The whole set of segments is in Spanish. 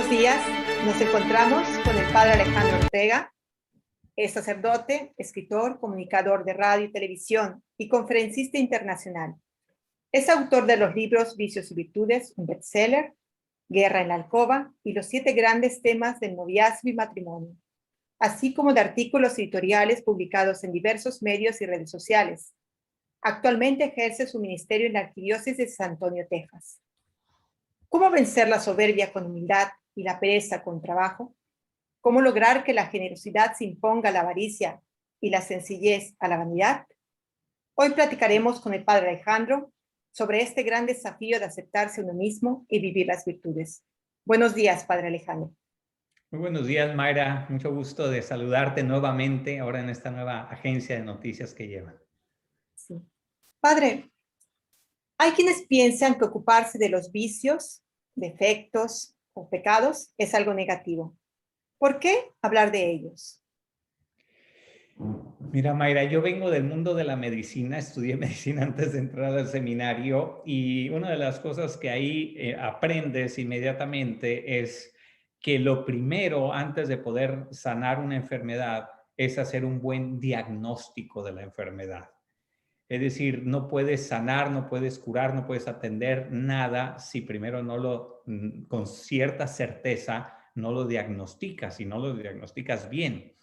Buenos días, nos encontramos con el padre Alejandro Ortega. Es sacerdote, escritor, comunicador de radio y televisión y conferencista internacional. Es autor de los libros Vicios y Virtudes, un bestseller, Guerra en la Alcoba y los 7 grandes temas del noviazgo y matrimonio, así como de artículos editoriales publicados en diversos medios y redes sociales. Actualmente ejerce su ministerio en la Arquidiócesis de San Antonio, Texas. ¿Cómo vencer la soberbia con humildad y la pereza con trabajo? ¿Cómo lograr que la generosidad se imponga a la avaricia y la sencillez a la vanidad? Hoy platicaremos con el padre Alejandro sobre este gran desafío de aceptarse a uno mismo y vivir las virtudes. Buenos días, padre Alejandro. Muy buenos días, Mayra. Mucho gusto de saludarte nuevamente ahora en esta nueva agencia de noticias que llevan. Sí. Padre, hay quienes piensan que ocuparse de los vicios, defectos o pecados es algo negativo. ¿Por qué hablar de ellos? Mira, Mayra, yo vengo del mundo de la medicina, estudié medicina antes de entrar al seminario y una de las cosas que ahí aprendes inmediatamente es que lo primero antes de poder sanar una enfermedad es hacer un buen diagnóstico de la enfermedad. Es decir, no puedes sanar, no puedes curar, no puedes atender nada si primero no lo, con cierta certeza, no lo diagnosticas y no lo diagnosticas bien.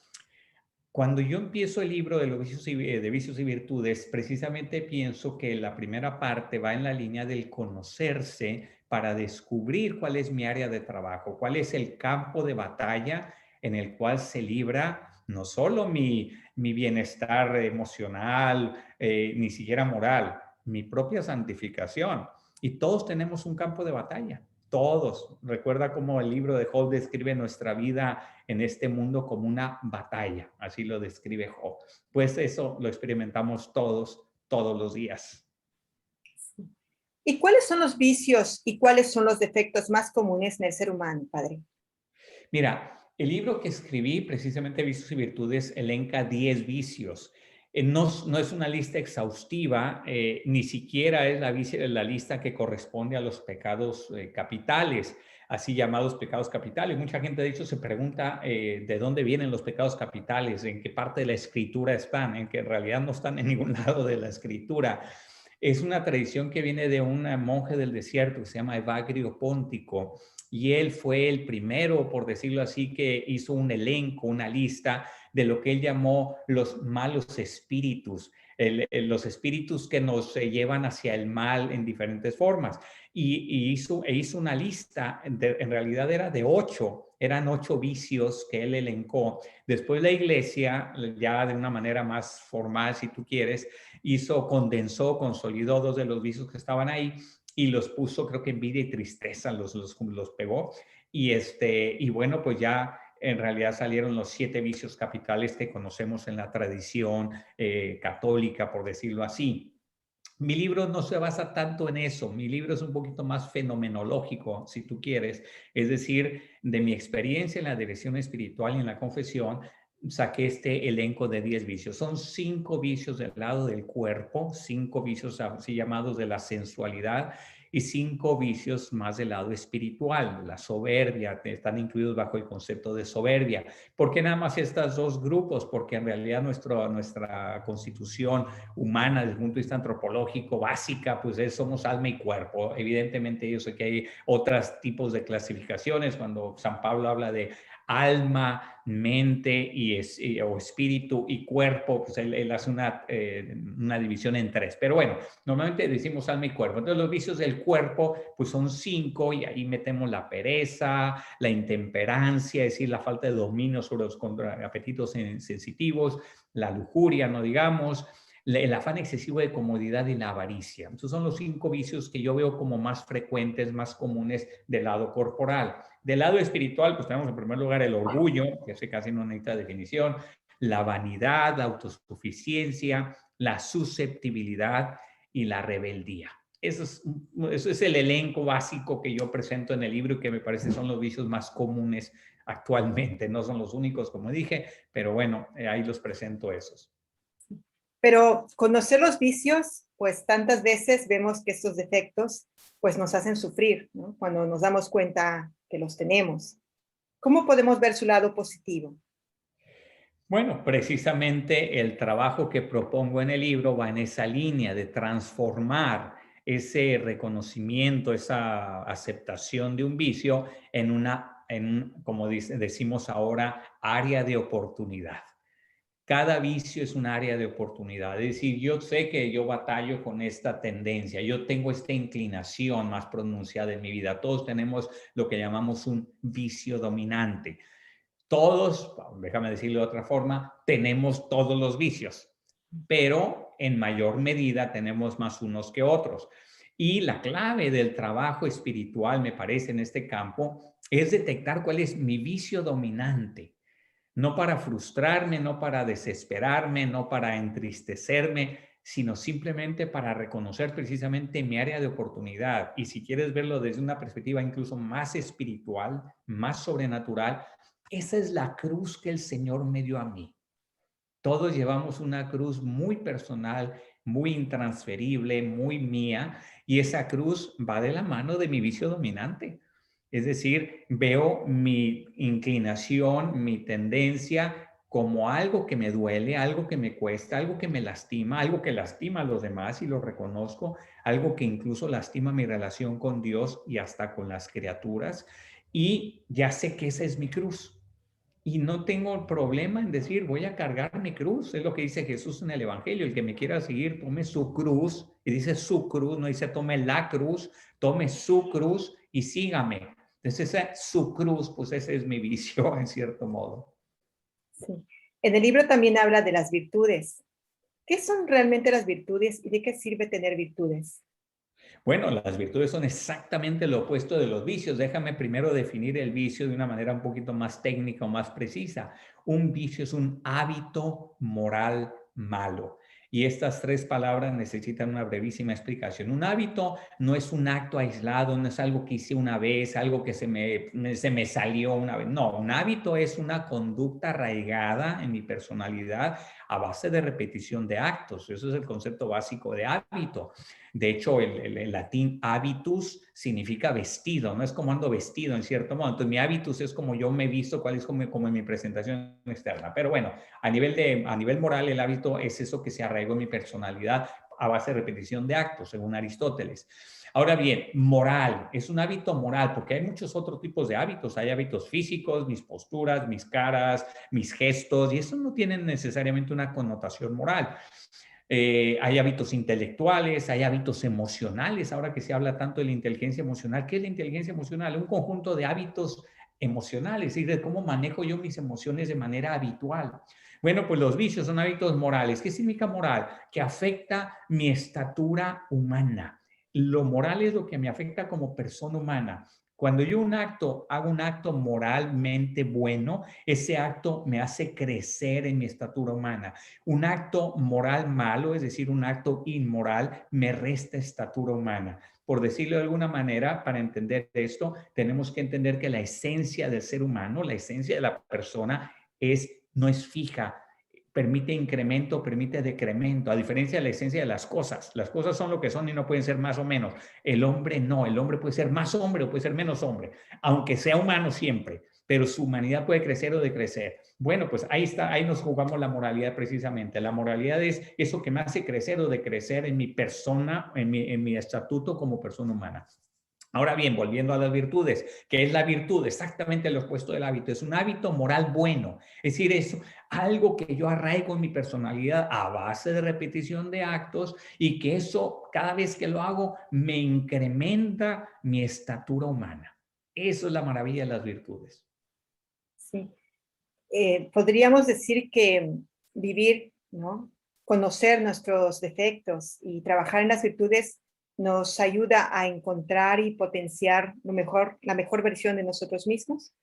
Cuando yo empiezo el libro de los vicios y virtudes, precisamente pienso que la primera parte va en la línea del conocerse para descubrir cuál es mi área de trabajo, cuál es el campo de batalla en el cual se libra no solo mi bienestar emocional, ni siquiera moral, mi propia santificación. Y todos tenemos un campo de batalla. Todos. Recuerda cómo el libro de Job describe nuestra vida en este mundo como una batalla. Así lo describe Job. Pues eso lo experimentamos todos, todos los días. ¿Y cuáles son los vicios y cuáles son los defectos más comunes en el ser humano, padre? Mira, el libro que escribí, precisamente Vicios y Virtudes, elenca 10 vicios. No es una lista exhaustiva, ni siquiera es la lista que corresponde a los pecados capitales, así llamados pecados capitales. Mucha gente, de hecho, se pregunta de dónde vienen los pecados capitales, en qué parte de la escritura están, en que en realidad no están en ningún lado de la escritura. Es una tradición que viene de un monje del desierto que se llama Evagrio Póntico, y él fue el primero, por decirlo así, que hizo un elenco, una lista de lo que él llamó los malos espíritus, los espíritus que nos llevan hacia el mal en diferentes formas. Y hizo una lista, en realidad era de 8, eran 8 vicios que él elencó. Después la iglesia, ya de una manera más formal, si tú quieres, condensó, consolidó 2 de los vicios que estaban ahí y los puso, creo que envidia y tristeza los pegó. Y bueno, pues ya en realidad salieron los 7 vicios capitales que conocemos en la tradición católica, por decirlo así. Mi libro no se basa tanto en eso, mi libro es un poquito más fenomenológico, si tú quieres, es decir, de mi experiencia en la dirección espiritual y en la confesión, saqué este elenco de 10 vicios. Son 5 vicios del lado del cuerpo, 5 vicios así llamados de la sensualidad y 5 vicios más del lado espiritual, la soberbia, están incluidos bajo el concepto de soberbia. ¿Por qué nada más estos 2 grupos? Porque en realidad nuestra constitución humana desde el punto de vista antropológico básica, pues somos alma y cuerpo. Evidentemente yo sé que hay otros tipos de clasificaciones cuando San Pablo habla de alma, mente o espíritu y cuerpo, pues él hace una división en 3. Pero bueno, normalmente decimos alma y cuerpo. Entonces los vicios del cuerpo pues son 5 y ahí metemos la pereza, la intemperancia, es decir, la falta de dominio sobre los apetitos sensitivos, la lujuria, no digamos, el afán excesivo de comodidad y la avaricia. Esos son los 5 vicios que yo veo como más frecuentes, más comunes del lado corporal. Del lado espiritual, pues tenemos en primer lugar el orgullo, que ese casi no necesita definición, la vanidad, la autosuficiencia, la susceptibilidad y la rebeldía. Eso es el elenco básico que yo presento en el libro y que me parece son los vicios más comunes actualmente. No son los únicos, como dije, pero bueno, ahí los presento esos. Pero conocer los vicios, pues tantas veces vemos que estos defectos pues nos hacen sufrir, ¿no? Cuando nos damos cuenta que los tenemos. ¿Cómo podemos ver su lado positivo? Bueno, precisamente el trabajo que propongo en el libro va en esa línea de transformar ese reconocimiento, esa aceptación de un vicio en como decimos ahora, área de oportunidad. Cada vicio es un área de oportunidad. Es decir, yo sé que yo batallo con esta tendencia, yo tengo esta inclinación más pronunciada en mi vida. Todos tenemos lo que llamamos un vicio dominante. Todos, déjame decirlo de otra forma, tenemos todos los vicios, pero en mayor medida tenemos más unos que otros. Y la clave del trabajo espiritual, me parece, en este campo, es detectar cuál es mi vicio dominante. No para frustrarme, no para desesperarme, no para entristecerme, sino simplemente para reconocer precisamente mi área de oportunidad. Y si quieres verlo desde una perspectiva incluso más espiritual, más sobrenatural, esa es la cruz que el Señor me dio a mí. Todos llevamos una cruz muy personal, muy intransferible, muy mía, y esa cruz va de la mano de mi vicio dominante. Es decir, veo mi inclinación, mi tendencia como algo que me duele, algo que me cuesta, algo que me lastima, algo que lastima a los demás y lo reconozco, algo que incluso lastima mi relación con Dios y hasta con las criaturas. Y ya sé que esa es mi cruz. Y no tengo problema en decir, voy a cargar mi cruz. Es lo que dice Jesús en el Evangelio. El que me quiera seguir, tome su cruz. Y dice su cruz, no dice tome la cruz, tome su cruz y sígame. Entonces, esa su cruz, pues ese es mi vicio, en cierto modo. Sí. En el libro también habla de las virtudes. ¿Qué son realmente las virtudes y de qué sirve tener virtudes? Bueno, las virtudes son exactamente lo opuesto de los vicios. Déjame primero definir el vicio de una manera un poquito más técnica o más precisa. Un vicio es un hábito moral malo. Y estas tres palabras necesitan una brevísima explicación. Un hábito no es un acto aislado, no es algo que hice una vez, algo que se me salió una vez. No, un hábito es una conducta arraigada en mi personalidad a base de repetición de actos. Eso es el concepto básico de hábito. De hecho, el latín habitus significa vestido, no es como ando vestido en cierto modo. Entonces, mi habitus es como yo me visto, cuál es como en mi presentación externa. Pero bueno, a nivel moral, el hábito es eso que se arraigó en mi personalidad a base de repetición de actos, según Aristóteles. Ahora bien, moral, es un hábito moral, porque hay muchos otros tipos de hábitos. Hay hábitos físicos, mis posturas, mis caras, mis gestos, y eso no tienen necesariamente una connotación moral. Hay hábitos intelectuales, hay hábitos emocionales. Ahora que se habla tanto de la inteligencia emocional, ¿qué es la inteligencia emocional? Un conjunto de hábitos emocionales y de cómo manejo yo mis emociones de manera habitual. Bueno, pues los vicios son hábitos morales. ¿Qué significa moral? Que afecta mi estatura humana. Lo moral es lo que me afecta como persona humana. Cuando yo hago un acto moralmente bueno, ese acto me hace crecer en mi estatura humana. Un acto moral malo, es decir, un acto inmoral, me resta estatura humana. Por decirlo de alguna manera, para entender esto, tenemos que entender que la esencia del ser humano, la esencia de la persona, no es fija, permite incremento, permite decremento, a diferencia de la esencia de las cosas. Las cosas son lo que son y no pueden ser más o menos. El hombre no, el hombre puede ser más hombre o puede ser menos hombre, aunque sea humano siempre, pero su humanidad puede crecer o decrecer. Bueno, pues ahí está, ahí nos jugamos la moralidad precisamente. La moralidad es eso que me hace crecer o decrecer en mi persona, en mi estatuto como persona humana. Ahora bien, volviendo a las virtudes, ¿qué es la virtud? Exactamente lo opuesto del hábito. Es un hábito moral bueno. Es decir, es algo que yo arraigo en mi personalidad a base de repetición de actos y que eso, cada vez que lo hago, me incrementa mi estatura humana. Eso es la maravilla de las virtudes. Sí. Podríamos decir que vivir, ¿no? Conocer nuestros defectos y trabajar en las virtudes nos ayuda a encontrar y potenciar la mejor versión de nosotros mismos.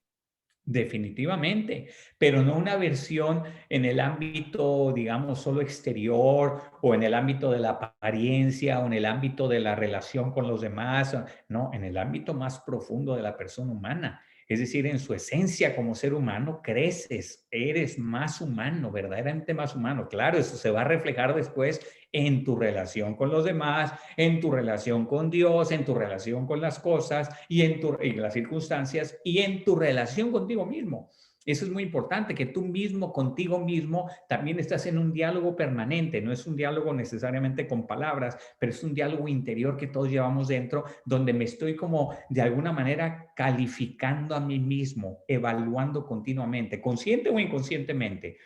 Definitivamente, pero no una versión en el ámbito, digamos, solo exterior o en el ámbito de la apariencia o en el ámbito de la relación con los demás, no, en el ámbito más profundo de la persona humana. es decir, en su esencia como ser humano, creces, eres más humano, verdaderamente más humano. Claro, eso se va a reflejar después en tu relación con los demás, en tu relación con Dios, en tu relación con las cosas y en las circunstancias y en tu relación contigo mismo. Eso es muy importante, que tú mismo, contigo mismo, también estás en un diálogo permanente. No es un diálogo necesariamente con palabras, pero es un diálogo interior que todos llevamos dentro, donde me estoy como de alguna manera calificando a mí mismo, evaluando continuamente, consciente o inconscientemente.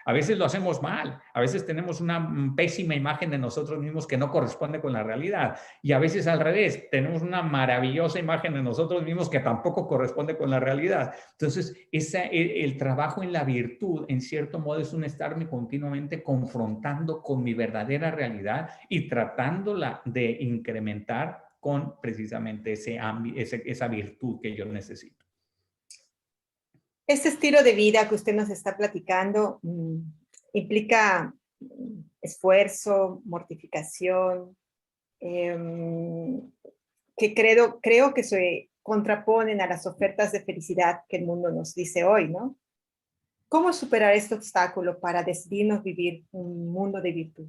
A veces lo hacemos mal, a veces tenemos una pésima imagen de nosotros mismos que no corresponde con la realidad y a veces al revés, tenemos una maravillosa imagen de nosotros mismos que tampoco corresponde con la realidad. Entonces, el trabajo en la virtud, en cierto modo, es un estarme continuamente confrontando con mi verdadera realidad y tratándola de incrementar con precisamente esa virtud que yo necesito. Este estilo de vida que usted nos está platicando implica esfuerzo, mortificación, que creo que se contraponen a las ofertas de felicidad que el mundo nos dice hoy, ¿no? ¿Cómo superar este obstáculo para decidirnos vivir un mundo de virtud?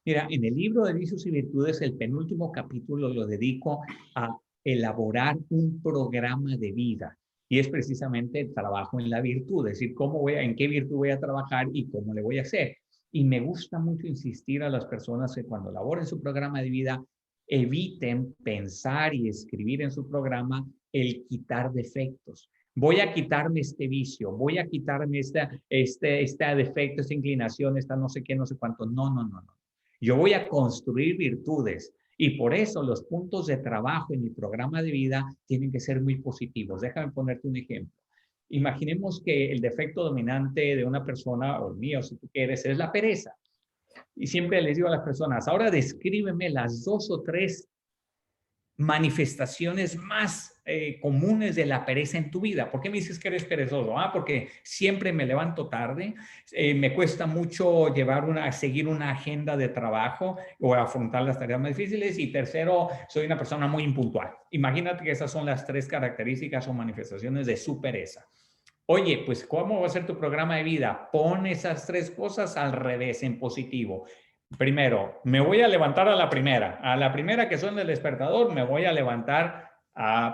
Mira, en el libro de Vicios y Virtudes, el penúltimo capítulo lo dedico a elaborar un programa de vida. Y es precisamente el trabajo en la virtud, es decir, en qué virtud voy a trabajar y cómo le voy a hacer. Y me gusta mucho insistir a las personas que cuando elaboren su programa de vida, eviten pensar y escribir en su programa el quitar defectos. Voy a quitarme este vicio, voy a quitarme este defecto, esta inclinación, esta no sé qué, no sé cuánto. No, no, no, no. Yo voy a construir virtudes y por eso los puntos de trabajo en mi programa de vida tienen que ser muy positivos. Déjame ponerte un ejemplo. Imaginemos que el defecto dominante de una persona, o el mío si tú quieres, es la pereza. Y siempre les digo a las personas, ahora descríbeme las 2 o 3 manifestaciones más comunes de la pereza en tu vida. ¿Por qué me dices que eres perezoso? Porque siempre me levanto tarde, me cuesta mucho seguir una agenda de trabajo o afrontar las tareas más difíciles y tercero, soy una persona muy impuntual. Imagínate que esas son las 3 características o manifestaciones de su pereza. Oye, pues ¿cómo va a ser tu programa de vida? Pon esas 3 cosas al revés, en positivo. Primero, me voy a levantar a la primera que suena el despertador, me voy a levantar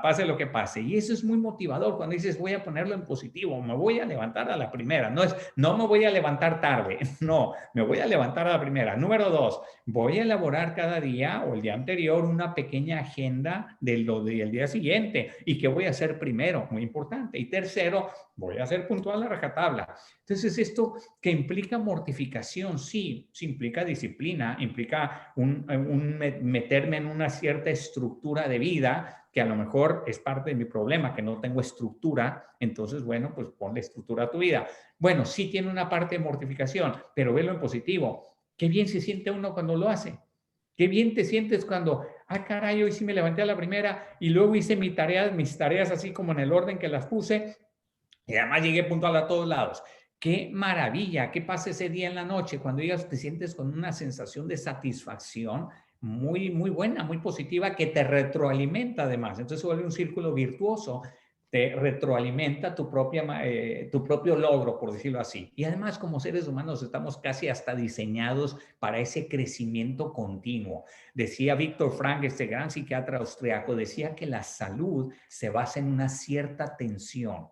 pase lo que pase. Y eso es muy motivador cuando dices voy a ponerlo en positivo, me voy a levantar a la primera. No me voy a levantar tarde, no, me voy a levantar a la primera. Número 2, voy a elaborar cada día o el día anterior una pequeña agenda de lo del día siguiente y qué voy a hacer primero, muy importante. Y tercero, voy a ser puntual a rajatabla. Entonces, esto que implica mortificación, sí implica disciplina, implica meterme en una cierta estructura de vida que a lo mejor es parte de mi problema, que no tengo estructura. Entonces, bueno, pues ponle estructura a tu vida. Bueno, sí tiene una parte de mortificación, pero velo en positivo. Qué bien se siente uno cuando lo hace. Qué bien te sientes cuando, caray, hoy sí me levanté a la primera y luego hice mis tareas así como en el orden que las puse y además llegué puntual a todos lados. Qué maravilla, qué pasa ese día en la noche cuando te sientes con una sensación de satisfacción muy, muy buena, muy positiva, que te retroalimenta además. Entonces se vuelve un círculo virtuoso, te retroalimenta tu propio logro, por decirlo así. Y además, como seres humanos, estamos casi hasta diseñados para ese crecimiento continuo. Decía Víctor Frank, este gran psiquiatra austriaco, decía que la salud se basa en una cierta tensión.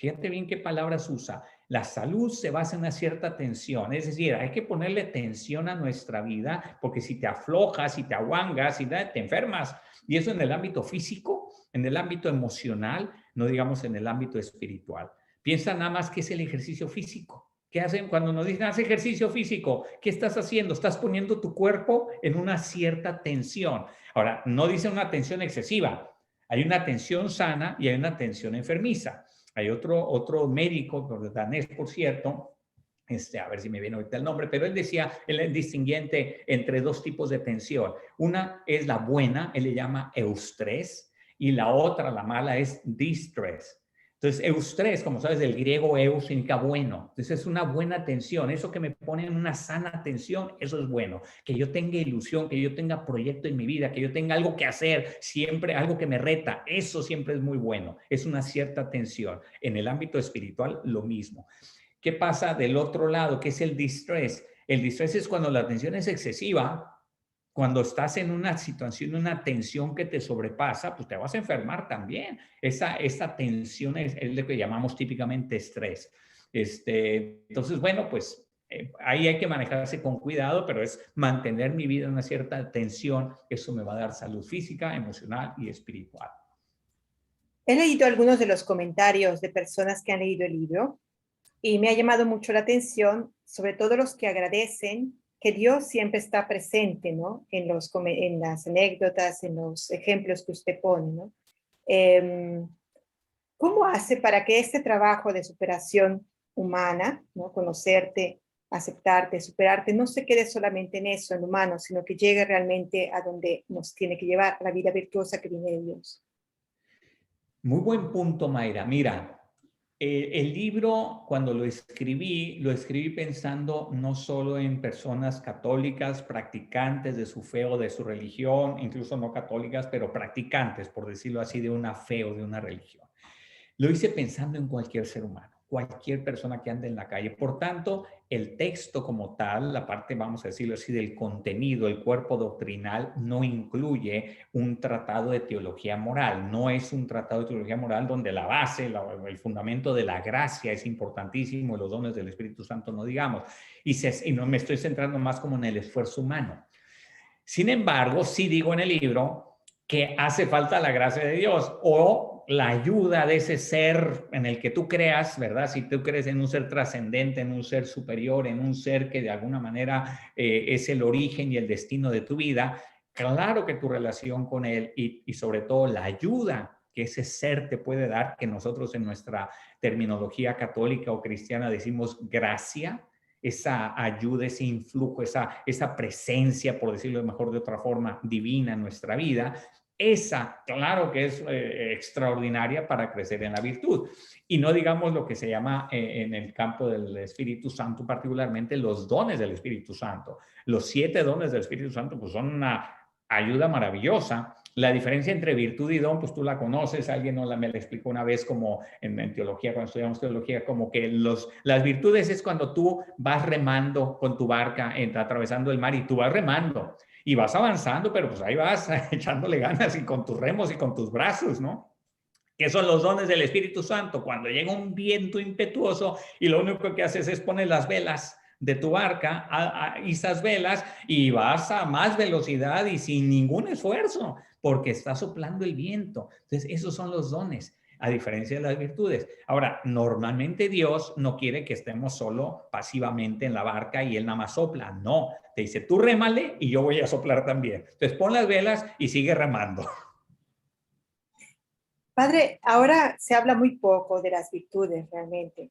Fíjate bien qué palabras usa. La salud se basa en una cierta tensión, es decir, hay que ponerle tensión a nuestra vida porque si te aflojas, si te aguangas, te enfermas. Y eso en el ámbito físico, en el ámbito emocional, no digamos en el ámbito espiritual. Piensa nada más que es el ejercicio físico. ¿Qué hacen cuando nos dicen haz ejercicio físico? ¿Qué estás haciendo? Estás poniendo tu cuerpo en una cierta tensión. Ahora, no dice una tensión excesiva. Hay una tensión sana y hay una tensión enfermiza. Hay otro médico, danés, por cierto, a ver si me viene ahorita el nombre, pero él decía, él distinguía entre 2 tipos de tensión. Una es la buena, él le llama eustrés, y la otra, la mala, es distress. Entonces, eustrés, como sabes, del griego eus significa bueno. Entonces, es una buena tensión. Eso que me pone en una sana tensión, eso es bueno. Que yo tenga ilusión, que yo tenga proyecto en mi vida, que yo tenga algo que hacer, siempre algo que me reta, eso siempre es muy bueno. Es una cierta tensión. En el ámbito espiritual, lo mismo. ¿Qué pasa del otro lado? ¿Qué es el distress? El distress es cuando la tensión es excesiva, cuando estás en una situación, una tensión que te sobrepasa, pues te vas a enfermar también. Esa tensión es lo que llamamos típicamente estrés. Entonces, bueno, pues ahí hay que manejarse con cuidado, pero es mantener mi vida en una cierta tensión. Eso me va a dar salud física, emocional y espiritual. He leído algunos de los comentarios de personas que han leído el libro y me ha llamado mucho la atención, sobre todo los que agradecen que Dios siempre está presente, ¿no? En las anécdotas, en los ejemplos que usted pone, ¿no? Eh, ¿Cómo hace para que este trabajo de superación humana, ¿no? Conocerte, aceptarte, superarte, no se quede solamente en eso, en humano, sino que llegue realmente a donde nos tiene que llevar, a la vida virtuosa que viene de Dios? Muy buen punto, Mayra. Mira, el libro, cuando lo escribí pensando no solo en personas católicas, practicantes de su fe o de su religión, incluso no católicas, pero practicantes, por decirlo así, de una fe o de una religión. Lo hice pensando en cualquier ser humano, cualquier persona que ande en la calle. Por tanto, el texto como tal, la parte, vamos a decirlo así, del contenido, el cuerpo doctrinal, no incluye un tratado de teología moral. No es un tratado de teología moral donde la base, el fundamento de la gracia es importantísimo, los dones del Espíritu Santo no digamos. Y no me estoy centrando más como en el esfuerzo humano. Sin embargo, sí digo en el libro que hace falta la gracia de Dios o la ayuda de ese ser en el que tú creas, ¿verdad? Si tú crees en un ser trascendente, en un ser superior, en un ser que de alguna manera es el origen y el destino de tu vida, claro que tu relación con él y sobre todo la ayuda que ese ser te puede dar, que nosotros en nuestra terminología católica o cristiana decimos gracia, esa ayuda, ese influjo, esa presencia, por decirlo mejor de otra forma, divina en nuestra vida, esa, claro que es extraordinaria para crecer en la virtud. Y no digamos lo que se llama en el campo del Espíritu Santo, particularmente los dones del Espíritu Santo. Los 7 dones del Espíritu Santo pues son una ayuda maravillosa. La diferencia entre virtud y don, pues tú la conoces, alguien me la explicó una vez como en teología, cuando estudiamos teología, como que las virtudes es cuando tú vas remando con tu barca, atravesando el mar y tú vas remando y vas avanzando, pero pues ahí vas echándole ganas y con tus remos y con tus brazos, ¿no? ¿Qué son los dones del Espíritu Santo? Cuando llega un viento impetuoso y lo único que haces es poner las velas de tu barca, izas velas y vas a más velocidad y sin ningún esfuerzo, porque está soplando el viento. Entonces, esos son los dones, a diferencia de las virtudes. Ahora, normalmente Dios no quiere que estemos solo pasivamente en la barca y Él nada más sopla. No, te dice, tú rémale y yo voy a soplar también. Entonces, pon las velas y sigue remando. Padre, ahora se habla muy poco de las virtudes realmente.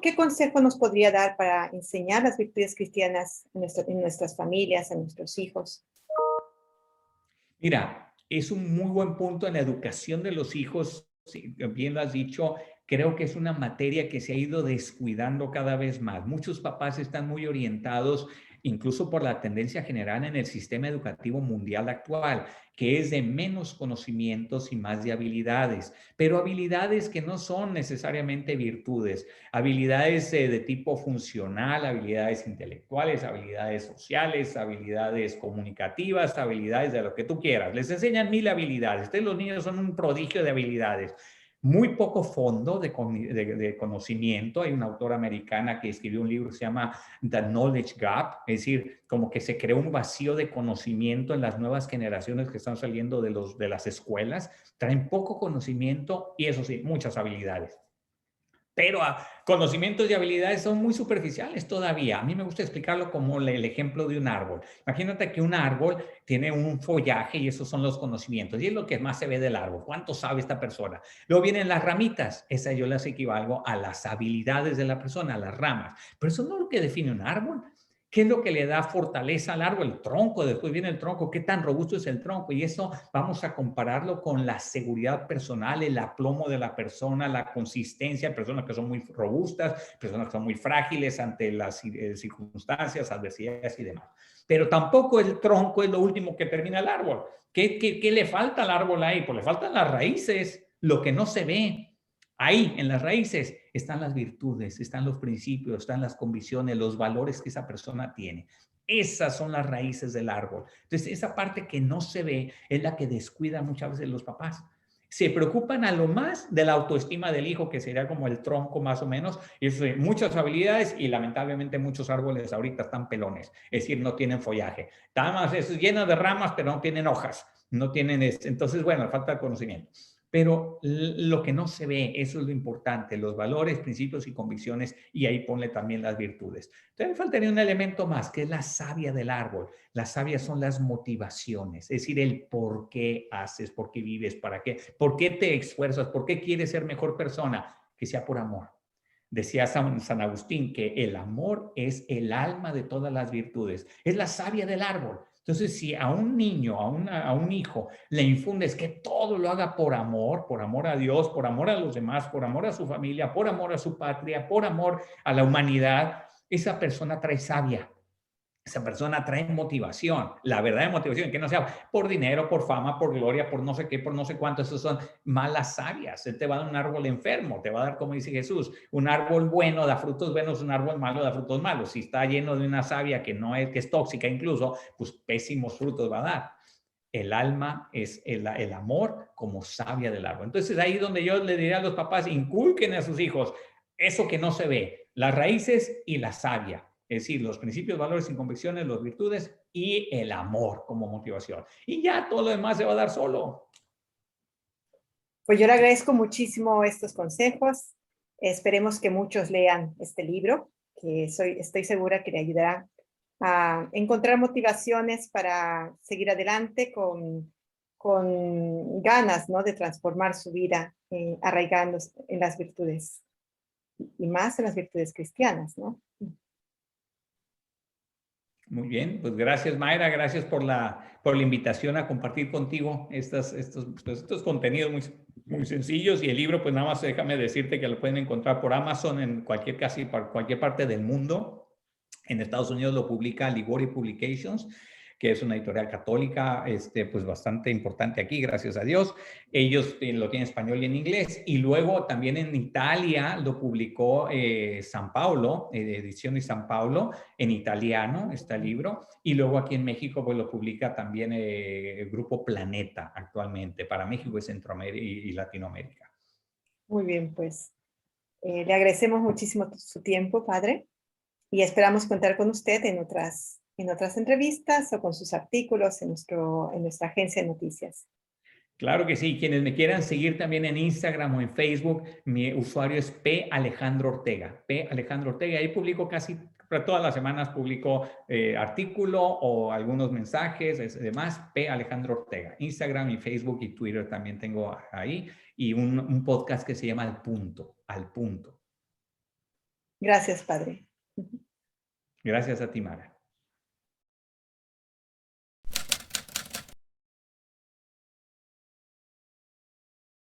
¿Qué consejo nos podría dar para enseñar las virtudes cristianas en nuestras familias, a nuestros hijos? Mira, es un muy buen punto en la educación de los hijos. Sí, bien lo has dicho, creo que es una materia que se ha ido descuidando cada vez más. Muchos papás están muy orientados, incluso por la tendencia general en el sistema educativo mundial actual, que es de menos conocimientos y más de habilidades, pero habilidades que no son necesariamente virtudes, habilidades de tipo funcional, habilidades intelectuales, habilidades sociales, habilidades comunicativas, habilidades de lo que tú quieras. Les enseñan 1000 habilidades. Entonces los niños son un prodigio de habilidades. Muy poco fondo de conocimiento. Hay una autora americana que escribió un libro que se llama The Knowledge Gap, es decir, como que se creó un vacío de conocimiento en las nuevas generaciones que están saliendo de las escuelas. Traen poco conocimiento y eso sí, muchas habilidades. Pero conocimientos y habilidades son muy superficiales todavía. A mí me gusta explicarlo como el ejemplo de un árbol. Imagínate que un árbol tiene un follaje y esos son los conocimientos. Y es lo que más se ve del árbol. ¿Cuánto sabe esta persona? Luego vienen las ramitas. Esas yo las equivalgo a las habilidades de la persona, a las ramas. Pero eso no es lo que define un árbol. ¿Qué es lo que le da fortaleza al árbol? El tronco, después viene el tronco. ¿Qué tan robusto es el tronco? Y eso vamos a compararlo con la seguridad personal, el aplomo de la persona, la consistencia, personas que son muy robustas, personas que son muy frágiles ante las circunstancias, adversidades y demás. Pero tampoco el tronco es lo último que termina el árbol. ¿Qué le falta al árbol ahí? Pues le faltan las raíces, lo que no se ve. Ahí, en las raíces, están las virtudes, están los principios, están las convicciones, los valores que esa persona tiene. Esas son las raíces del árbol. Entonces, esa parte que no se ve es la que descuidan muchas veces los papás. Se preocupan a lo más de la autoestima del hijo, que sería como el tronco más o menos, y muchas habilidades y lamentablemente muchos árboles ahorita están pelones, es decir, no tienen follaje. Están más llenos de ramas, pero no tienen hojas, no tienen, entonces, bueno, falta de conocimiento. Pero lo que no se ve, eso es lo importante, los valores, principios y convicciones, y ahí ponle también las virtudes. Entonces faltaría un elemento más, que es la savia del árbol. Las sabias son las motivaciones, es decir, el por qué haces, por qué vives, por qué te esfuerzas, por qué quieres ser mejor persona, que sea por amor. Decía San Agustín que el amor es el alma de todas las virtudes, es la savia del árbol. Entonces, si a un niño, a un hijo, le infundes que todo lo haga por amor a Dios, por amor a los demás, por amor a su familia, por amor a su patria, por amor a la humanidad, esa persona trae savia. Esa persona trae motivación, la verdadera motivación, que no sea por dinero, por fama, por gloria, por no sé qué, por no sé cuánto. Esos son malas sabias. Él te va a dar un árbol enfermo, te va a dar, como dice Jesús, un árbol bueno da frutos buenos, un árbol malo da frutos malos. Si está lleno de una savia que no es, que es tóxica incluso, pues pésimos frutos va a dar. El alma es el amor como savia del árbol. Entonces ahí donde yo le diría a los papás, inculquen a sus hijos eso que no se ve, las raíces y la savia. Es decir, los principios, valores y convicciones, las virtudes y el amor como motivación. Y ya todo lo demás se va a dar solo. Pues yo le agradezco muchísimo estos consejos. Esperemos que muchos lean este libro, que estoy segura que le ayudará a encontrar motivaciones para seguir adelante con ganas, ¿no?, de transformar su vida, arraigándose en las virtudes y más en las virtudes cristianas, ¿no? Muy bien, pues gracias Mayra, gracias por la invitación a compartir contigo estos contenidos muy sencillos, y el libro, pues nada más déjame decirte que lo pueden encontrar por Amazon en casi cualquier parte del mundo. En Estados Unidos lo publica Ligori Publications, que es una editorial católica, pues bastante importante aquí, gracias a Dios. Ellos lo tienen en español y en inglés. Y luego también en Italia lo publicó San Paulo, Ediciones San Paulo, en italiano está el libro. Y luego aquí en México pues lo publica también el Grupo Planeta actualmente, para México y Centroamérica y Latinoamérica. Muy bien, pues le agradecemos muchísimo su tiempo, padre, y esperamos contar con usted en otras entrevistas o con sus artículos en nuestra agencia de noticias. Claro que sí. Quienes me quieran seguir también en Instagram o en Facebook, mi usuario es P. Alejandro Ortega. P. Alejandro Ortega. Ahí publico todas las semanas publico artículo o algunos mensajes, demás. P. Alejandro Ortega. Instagram y Facebook y Twitter también tengo ahí. Y un podcast que se llama Al Punto. Al Punto. Gracias, padre. Gracias a ti, Mara.